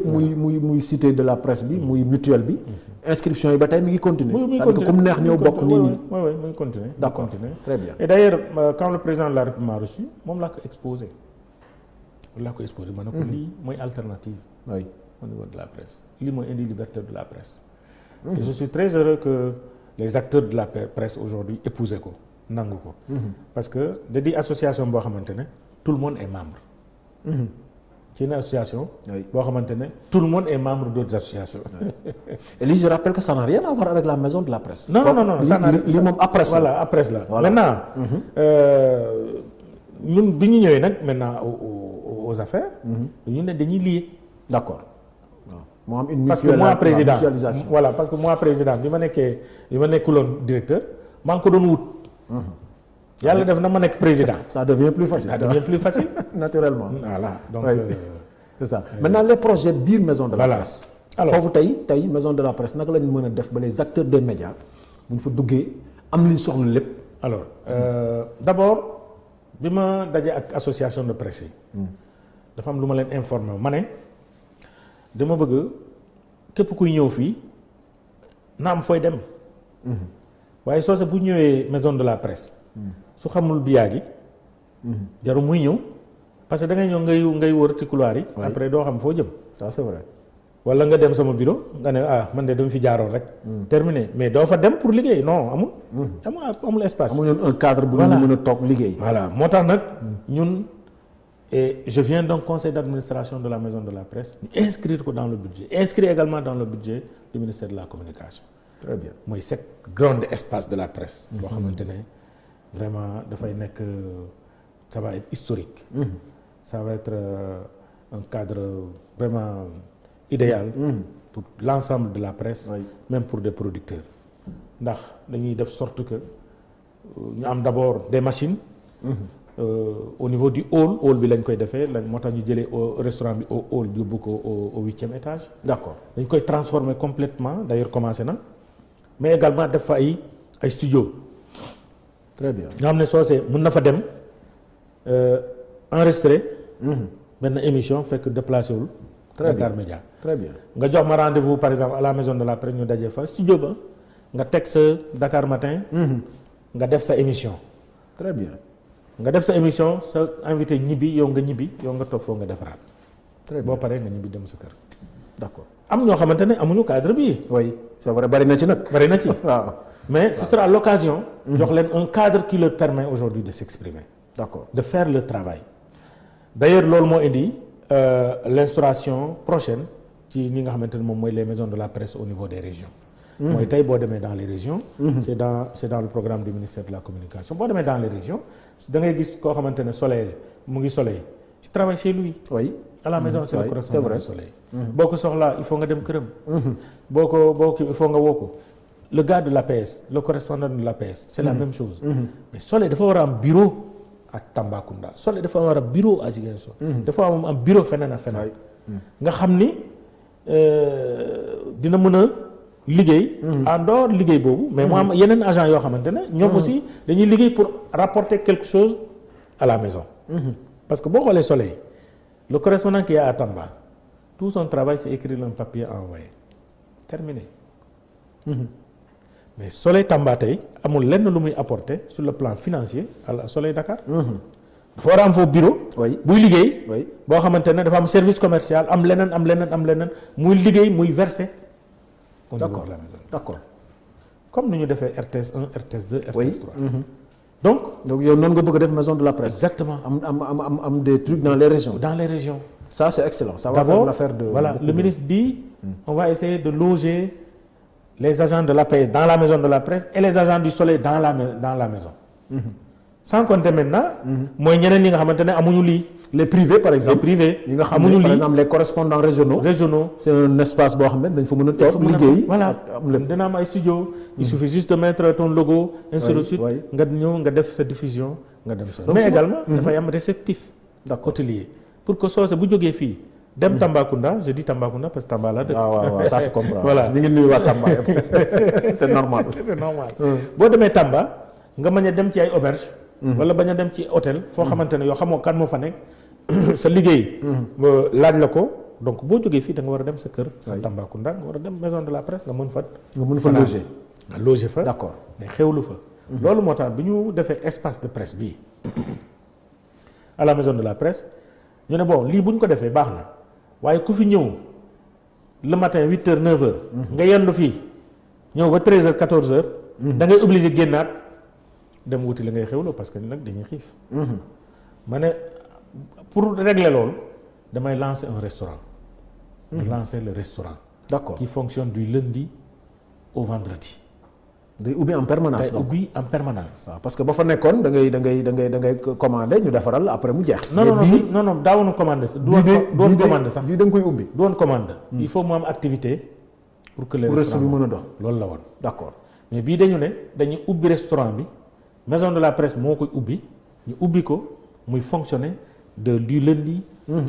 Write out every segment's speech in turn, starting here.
muy cité de la presse bi muy mutuelle bi. inscription yi ba tey mi ngi continuer. c'est-à-dire que comme neex ñëw bokk nit ñi. oui muy continuer. d'accord très bien. et d'ailleurs quand le président de la République m'a reçu moom laa ko exposé. ma ne ko lii mooy alternative. oui au niveau de la presse lii mooy indi liberté de la presse. et je suis très heureux que les acteurs de la presse aujourd'hui épousé ko nangu ko. parce que da di association boo xamante ne tout le monde est membre. c'est une association. boo xamante ne tout le monde est membre d'autres associations. et lii je rappelle que ça n'a rien à voir avec la maison de la presse. non ça n'a lii moom après la. voilà après la. Voilà. Maintenant ñun bi ñu ñëwee nag maintenant aux affaires. ñu ne dañuy lier. d'accord waaw moo am une parce que moi président voilà parce que moi président bi ma nekkuloon directeur maa ngi ko doon wut. yàlla def na ma nekk président. ça devient plus facile. ça devient plus facile. naturellement. voilà donc. c'est ça maintenant les projets biir maison de la voilà. presse. alors foofu tey maison de la presse naka la ñu mën a def ba les acteurs des médias bu ñu fa duggee am li ñu soxla lépp. alors d'abord bi ma dajee ak association de presse yi. dafa am lu ma leen informé ma ne dama bëgg képp kuy ñëw fii na am fooy dem. waaye soo bu ñëwee maison de la presse. su xamul biyaa gi. jarul muy ñëw parce que da ngay ñëw ngay wër ci couloir yi. après doo xam foo jëm. ça c'est vrai. wala nga dem sama bureau nga ne man de dama fi jaaroon rek. terminé mais doo fa dem pour liggéey non amul. amul espace. amuñu un cadre bu ñu mën a toog liggéey. voilà moo tax nag ñun et je viens donc conseil d'administration de la maison de la presse ñu inscrire ko dans le budget inscrire également dans le budget du ministère de la communication. très bien mooy cet grand espace de la presse. boo xamante ne vraiment dafay nekk ça va être historique. ça va être un cadre vraiment idéal. pour l'ensemble de la presse. même pour des producteurs. ndax dañuy def sorte que ñu am d'abord des machines. au niveau du hall bi lañ koy defee moo tax ñu jëlee restaurant bi au hall yóbbu ko au 8e étage. d'accord dañ koy transformer complètement d'ailleurs commencé na mais également def fa ay studio. très bien nga xam ne soosee mën na fa dem enregistrer. benn émission fekk déplacé wul. Dakar Média. très bien nga jox ma rendez-vous par exemple à la maison de la presse ñu daje fa studio ba nga teg sa Dakar Matin. nga def sa émission. très bien nga def sa émission sa invité ñibbi yow nga toog foo nga defaraat. très bien boo paree nga ñibbi dem sa kër. d'accord am ñoo xamante ne amuñu cadre bi. oui c'est vrai bari na ci nag. bari na ci waaw. mais ce sera l'occasion. jox leen un cadre qui leur permet aujourd'hui de s'exprimer. d'accord de faire le travail. d'ailleurs loolu moo indi l'instauration prochaine ci ñi nga xamante ne moom mooy les maisons de la presse au niveau des régions. mooy tey boo demee dans les régions. c'est dans le programme du ministère de la communication boo demee dans les régions da ngay gis koo xamante ne Soleil mu ngi Soleil il travaille chez lui. oui à la maison c'est le correspondant c'est vrai. du Soleil. boo ko soxlaa il faut nga dem këram. boo il faut nga woo ko. le gars de l'APS le correspondant de l'APS c'est la même chose. mais Soleil dafa war a am bureau à Tambacounda Soleil dafa war a bureau à Ziguinchor. dafa am bureau feneen ak feneen. nga xam ni dina mën a liggéey. en dehors liggéey boobu. mais mu am yeneen agent yoo xamante ne ñoom aussi dañuy liggéey pour rapporter quelque chose à la maison. parce que boo xoolee Soleil le correspondant qui est à Tamba tout son travail c'est écrire un papier envoyé terminé. mais Soleil Tamba tey amul lenn lu muy apporter sur le plan financier à la Soleil Dakar. dafa war a am foofu bureau. buy liggéey. boo xamante ne dafa am service commercial am leneen muy liggéey muy verser. au niveau de la maison. d'accord comme ni ñu defee RTS 1 RTS 2 RTS 3. donc yow noonu nga bëgg a def maison de la presse. exactement am des trucs dans les régions. dans les régions. ça c'est excellent ça va faire l'affaire de. voilà le ministre dit. on va essayer de loger les agents de l'APS dans la maison de la presse et les agents du Soleil dans la maison. sans compter maintenant. mooy ñeneen ñi nga xamante ne amuñu lii. les privés par exemple. les privés ñi nga xam ne par exemple les correspondants régionaux. c'est un espace boo xam ne dañ fa mën a toog liggéey. voilà dina am ay studio. il suffit juste de mettre ton logo. ainsi de suite nga ñëw nga def sa diffusion nga dem sa. mais également dafay am réceptif. hôtelier pour que soose bu jógee fii. dem Tambacounda je dis Tambacounda parce que Tamba la dëkk. waaw ça se comprend. voilà ñu ngi nuyu waa Tamba c'est normal. c'est normal. boo demee Tamba nga mën a dem ci ay auberge wala bañ a dem ci hôtel. foo xamante ne yoo xamoo kan moo fa nekk. sa liggéey. laaj la ko donc boo jógee fii da nga war a dem sa kër. Tambacounda nga war a dem maison de la presse nga mën fa. loger. nga loger fa. d'accord mais xewlu fa. loolu moo tax bi ñu defee espace de presse bii à la maison de la presse ñu ne bon lii bu ñu ko defee baax na waaye ku fi ñëw le matin 8h 9h. nga yendu fii ñëw ba 13h 14h. da ngay obligé génnaat dem wuti li ngay xewloo parce que nag dañuy xiif. ma ne pour régler loolu damay lancer un restaurant. lancer le restaurant. d'accord qui fonctionne du lundi au vendredi. day ubbi en permanence. day ubbi en permanence. waaw parce que ba fa nekkoon da ngay commander ñu defaral après mu jeex. non daawuñu commander sax. doon commande sax bii da nga koy ubbi. doon commande. il faut mu am activité. pour que le restaurant bi mën a dox. loolu la woon. d'accord mais bii dañu ne dañuy ubbi restaurant bi maison de la presse moo koy ubbi ñu ubbi ko muy fonctionner du lundi.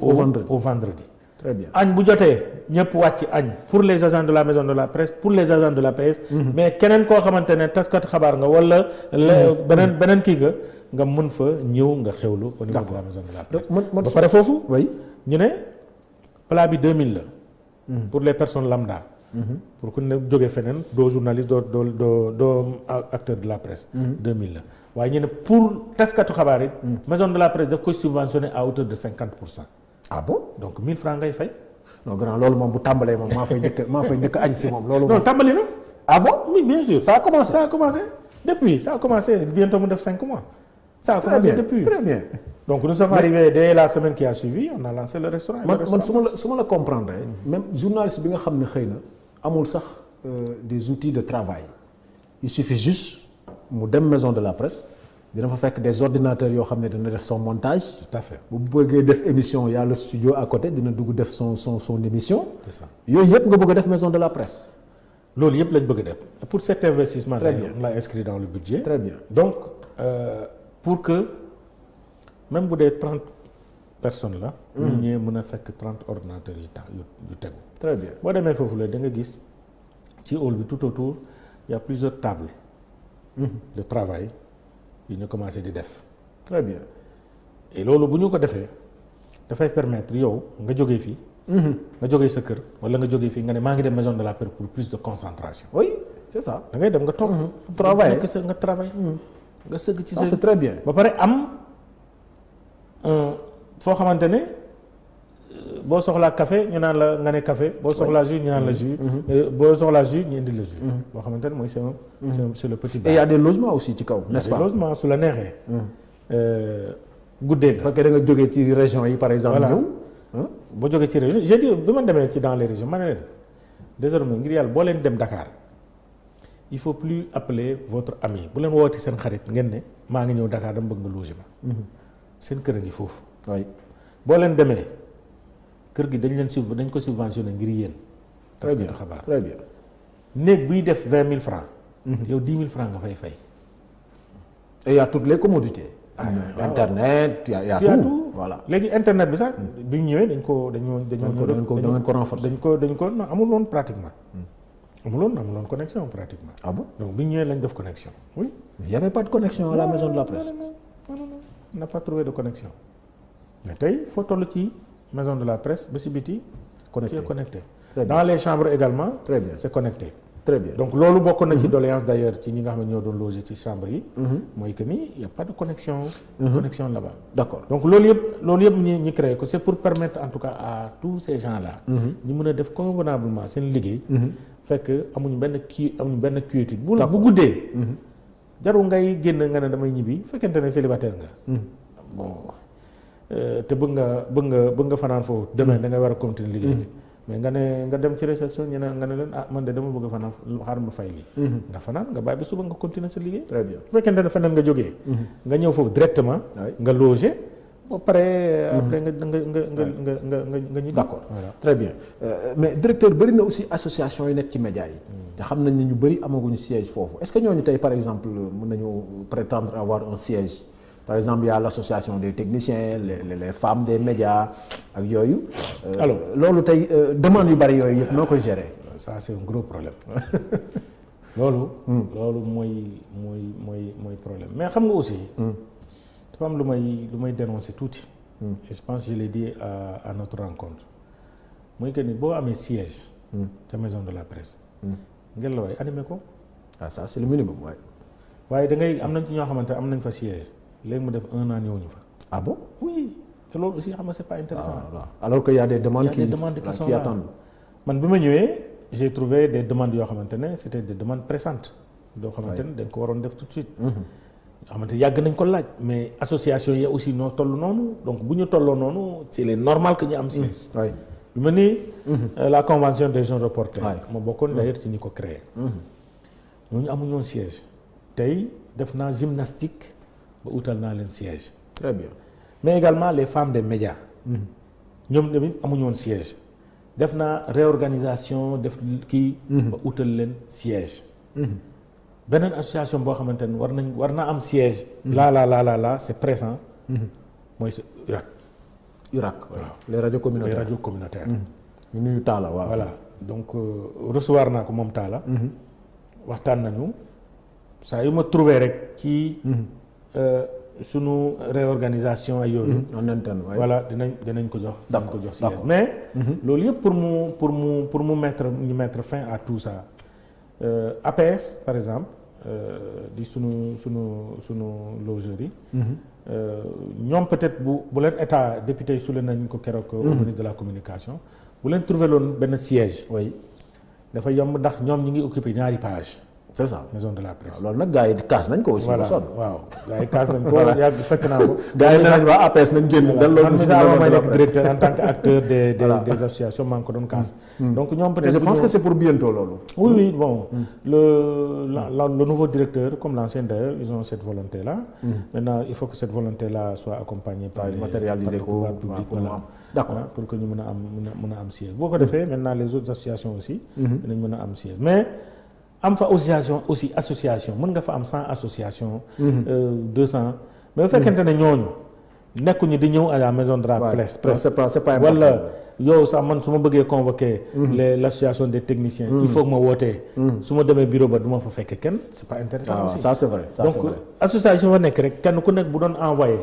au vendredi. très bien añ bu jotee ñëpp wàcc añ pour les agents de la maison de la presse pour les agents de la PS. mais keneen koo xamante ne taskat xabaar nga wala. beneen kii nga mën fa ñëw nga xewlu au niveau de la maison de la presse. ba pare foofu. oui ñu ne plat bi 2000 la. pour les personnes lambda. pour ku ne jógee feneen doo journaliste doo acteur de la presse. 2000 la waaye ñu ne pour taskatu xabaar yi. maison de la presse daf koy subventionner à hauteur de 50%. ah bon donc 1000 francs ngay fay. non grand loolu moom bu tàmbalee moom maa fay njëkk añ si moom. loolu non tàmbali na. ah bon oui bien sûr. ça a commencé depuis ça a commencé bientôt mu def 5 mois. ça a commencé depuis très bien. donc nous sommes arrivés dès la semaine qui a suivi on a lancé le restaurant. man su ma la comprendre même journaliste bi nga xam ne xëy na amul sax des outils de travail il suffit juste mu dem maison de la presse. dina fa fekk des ordinateurs yoo xam ne dina def son montage. tout à fait bu bëggee def émission y a le studio à côté dina dugg def son émission. c'est ça yooyu yëpp nga bëgg a def maison de la presse. loolu yëpp lañ bëgg a def pour cet investissement. très bien on l'a inscrit dans le budget. très bien donc pour que même bu dee 30 personnes la. ñu ñëwee mën a fekk 30 ordinateurs yu tegu. très bien boo demee foofu la da nga gis ci hall bi tout autour il y a plusieurs tables. de travail. yi ñu commencé di def. très bien. et loolu bu ñu ko defee dafay permettre yow nga jógee fii. nga jógee sa kër wala nga jógee fii nga ne maa ngi dem maison de la presse pour plus de concentration. oui c'est ça. da ngay dem nga toog. travailler nga travailler. nga sëgg ci ça c'est très bien. ba pare am foo xamante ne boo soxlaa café ñu naan la nga ne café boo soxlaa jus ñu naan la jus. boo soxlaa jus ñu indi la jus. boo xamante ne mooy c'est le petit bar. et il y a des logements aussi ci kaw n'est-ce pas. des logements su la neexee. guddee nga. bu fekkee da nga jógee ci région yi par exemple. voilà ñëw. boo jógee ci région j'ai dit bi ma demee ci dans les régions ma ne leen désormais ngir yàlla boo leen dem Dakar il faut plus appeler votre ami bu leen wooti seen xarit ngeen ne maa ngi ñëw Dakar dama bëgg nga loger ma. seen kër a ngi foofu. oui boo leen demee kër gi dañ ko subventionné ngir yéen. très bien xabaar très bien. néeg buy def 20 000 francs. yow 10 000 francs nga fay fay. et il y a toutes les commodités. internet il y a tout voilà. léegi internet bi sax bi ñu ñëwee dañ ko renforcer. dañ ko non amul woon pratiquement. amul woon connexion pratiquement. ah bon donc bi ñu ñëwee lañ def connexion. oui. mais il y avait pas de connexion à la maison de la presse. non on n'a pas trouvé de connexion. mais tey foo toll ci maison de la presse ba si biti. connecté tu es connecté. très bien dans les chambres également. très bien c'est connecté. très bien donc loolu bokkoon na ci doléance d'ailleurs ci ñi nga xam ne ñoo doon loger ci chambre yi. mooy que ni y a pas de connexion. connexion là-bas. d'accord donc loolu yëpp ñu créé ko c'est pour permettre en tout cas à tous ces gens-là. ñu mën a def convenablement seen liggéey. fekk amuñu benn quiétude. bu guddee. jarul ngay génn nga ne damay ñibbi fekkente ne célibataire nga. bon te bëgg nga fanaan foofu. demain da ngay war a continuer liggéey bi. mais nga dem ci réception ñu ne nga ne leen man de dama bëgg a fanaan xaaral ma fay lii. nga fanaan nga bàyyi ba suba nga continuer sa liggéey. très bien bu fekkente ne feneen nga jógee. nga ñëw foofu directement. nga loger. ba pare après nga ñu. d'accord voilà. très bien mais directeur bëri na aussi association yi nekk ci médias yi. te xam nañ ne ñu bëri amaguñu siège foofu est-ce que ñooñu tey par exemple mën nañu prétendre avoir un siège. par exemple il y a l'association des techniciens les femmes des médias ak yooyu. alors loolu tey demande yu bari yooyu yëpp noo koy gérer. ça c'est un gros problème. loolu mooy problème mais xam nga aussi. dafa am lu may dénoncer tuuti. et je pense que je l'ai dit à notre rencontre mooy que ni boo amee siège. ca maison de la presse. ngeen la waay animé ko. ah ça c'est le minimum waaye. waaye da ngay am nañ ci ñoo xamante am nañ fa siège léegi mu def 1 an ñëwuñu fa. ah bon. oui te loolu aussi xam nga c'est pas intéressant. alors que y a des demandes qui sont là. attendent. man bi ma ñëwee j'ai trouvé des demandes yoo xamante ne c'était des demandes pressantes. yoo xamante ne dañ ko waroon def tout de suite. yoo xamante ne yàgg nañ ko laaj mais association yi aussi noo toll noonu donc bu ñu tolloo noonu c'est normal que ñu am siège. bi ma nii la convention des jeunes reporters. ma bokkoon d'ailleurs ci ñi ko créé. ñooñu amuñu woon siège. tey def naa gymnastique ba utal naa leen siège. très bien. mais également les femmes des médias. ñoom tamit amuñu woon siège. def naa réorganisation def kii. ba utal leen siège. beneen association boo xamante ne war naa am siège. là c'est présent. mooy sa URAC waaw les radios communautaires les radios communautaires. ñu nuyu Talla waaw. voilà donc recevoir naa ko moom Talla. waxtaan nañu saa yu ma trouvé rek ci sunu réorganisation ay yooyu. en interne waaye. voilà dinañ ko jox. dinañ ko jox siège d'accord mais. loolu yëpp pour mu mettre fin à tout ça. APS par exemple di sunu logeurs yi. ñoom peut-être bu leen état député yi su leen nañ ko keroog au ministre de la communication bu leen trouvé loon benn siège. oui dafa yomb ndax ñoom ñi ngi occupé ñaari page. c'est ça maison de la presse. loolu nag gars yi kaas nañ ko aussi. voilà waaw gars yi kaas nañ ko. yàgg fekk naa ko. gars yi nee nañ waa APS nañ génn. man misaal may nekk directeur en tant que acteur des associations maa ngi ko doon kaas. donc ñoom peut-être je pense que c'est pour bientôt loolu. oui bon le nouveau directeur comme l'ancien d'ailleurs ils ont cette volonté là. maintenant il faut que cette volonté là soit accompagnée par les pouvoirs publics. voilà d'accord pour que ñu mën a am siège boo ko defee maintenant les autres associations aussi. dinañ mën a am siège mais. am fa association mën nga fa am 100 associations. 200 mais bu fekkente ne ñooñu nekkuñu di ñëw à la maison de la presse. c'est pas wala yow sax man su ma bëggee convoquer. l'association des techniciens. il faut que ma wootee. su ma demee bureau ba du ma fa fekk kenn c'est pas intéressant aussi. ça c'est vrai ça c'est vrai. donc association fa nekk rek kenn ku nekk bu doon envoyé.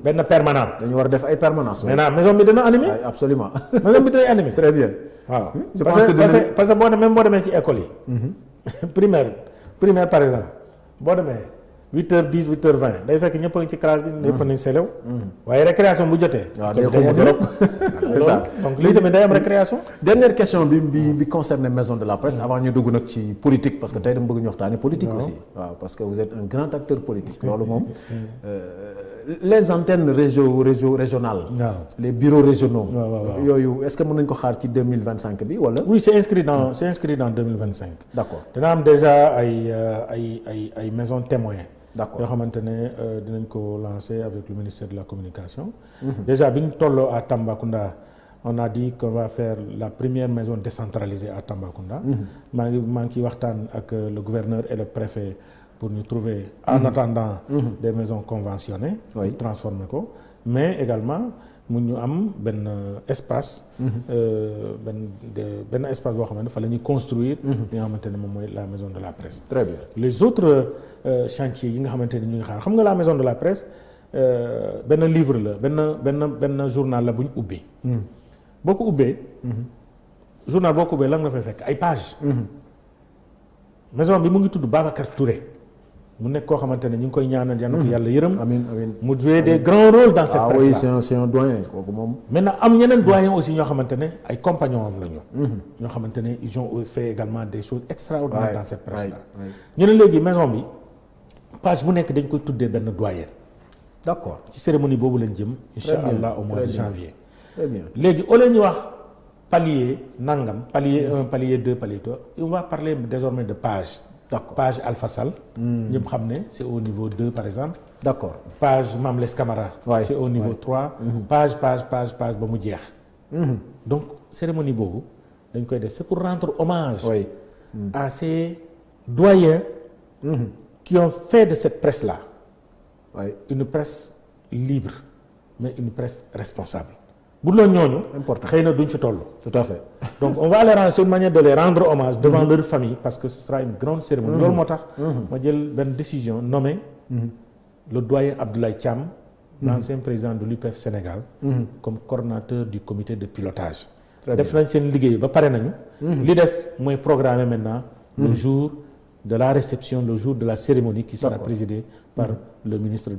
benn permanent. dañu war a def ay permanence. maintenant maison bi dana animé. absolument maison bi dana animé. très bien. waaw je pense que parce que boo demee ci école yi. primaire par exemple boo demee 8h10 8h20 day fekk ñëpp a ngi ci classe bi. ñëpp a nañ selew. waaye récréation bu jotee. waaw day xumb trop c'est ça donc lii tamit day am récréation. dernière question bi concerne maison de la presse avant ñu dugg nag ci politique parce que tey dama bëgg ñu waxtaane politique aussi. waaw parce que vous êtes un grand acteur politique. loolu moom les antennes régionales. waaw les bureaux régionaux. waaw yooyu est-ce que mën nañu ko xaar ci 2025 bi wala. oui c'est inscrit dans 2025. d'accord dina am déjà ay maisons témoins. d'accord yoo xamante ne dinañ ko lancer avec le ministère de la communication. déjà bi ñu tolloo à Tambacounda on a dit qu'on va faire la première maison décentralisée à Tambacounda. maa ngi ciy waxtaan ak le gouverneur et le préfet pour ñu trouver en attendant des maisons conventionnées. pour transformer ko mais également mu ñu am benn espace. benn espace boo xamante ne fa la ñuy construire. li nga xamante ne moom mooy la maison de la presse. très bien les autres chantiers yi nga xamante ne ñu ngi xaar xam nga la maison de la presse benn livre la benn journal la bu ñu ubbee. boo ko ubbee. journal boo ko ubbee lan nga fay fekk ay pages. maison bi mu ngi tudd Babacar Touré. mu nekk koo xamante ne ñu ngi koy ñaanal yal na ko yàlla yërëm. amiin amiin mu joué des grands rôles dans cette presse là. oui c'est un doyen kooku moom. maintenant am ñeneen doyen aussi ñoo xamante ne ay compagnons am la ñu. ñoo xamante ne ils ont fait également des choses extraordinaires dans cette presse là. ñu ne léegi maison bi page bu nekk dañ koy tuddee benn doyen. d'accord ci cérémonie boobu lañ jëm. incha allah au mois de janvier. très bien léegi au lieu ñu wax palier nangam palier 1 palier 2 palier 3 on va parler désormais de page. d'accord page Alpha Sall. ñëpp xam ne c'est au niveau 2 par exemple. d'accord page Mame Less Camara. c'est au niveau 3. page ba mu jeex. donc cérémonie boobu dañ koy def c'est pour rendre hommage. à ces doyens. qui ont fait de cette presse là. une presse libre mais une presse responsable. bu loolu ñooñu. important xëy na duñ fi toll. tout à fait. donc on va aller c'est une manière de les rendre hommage devant leur famille parce que ce sera une grande cérémonie. loolu moo tax. ma jël benn décision nommer le doyen Abdoulaye Thiam. l'ancien président de l'UPF Sénégal. comme coordonnateur du comité de pilotage. def nañ seen liggéey ba pare nañu. li des mooy programmer maintenant. le jour de la réception, le jour de la cérémonie qui sera présidée par le ministre de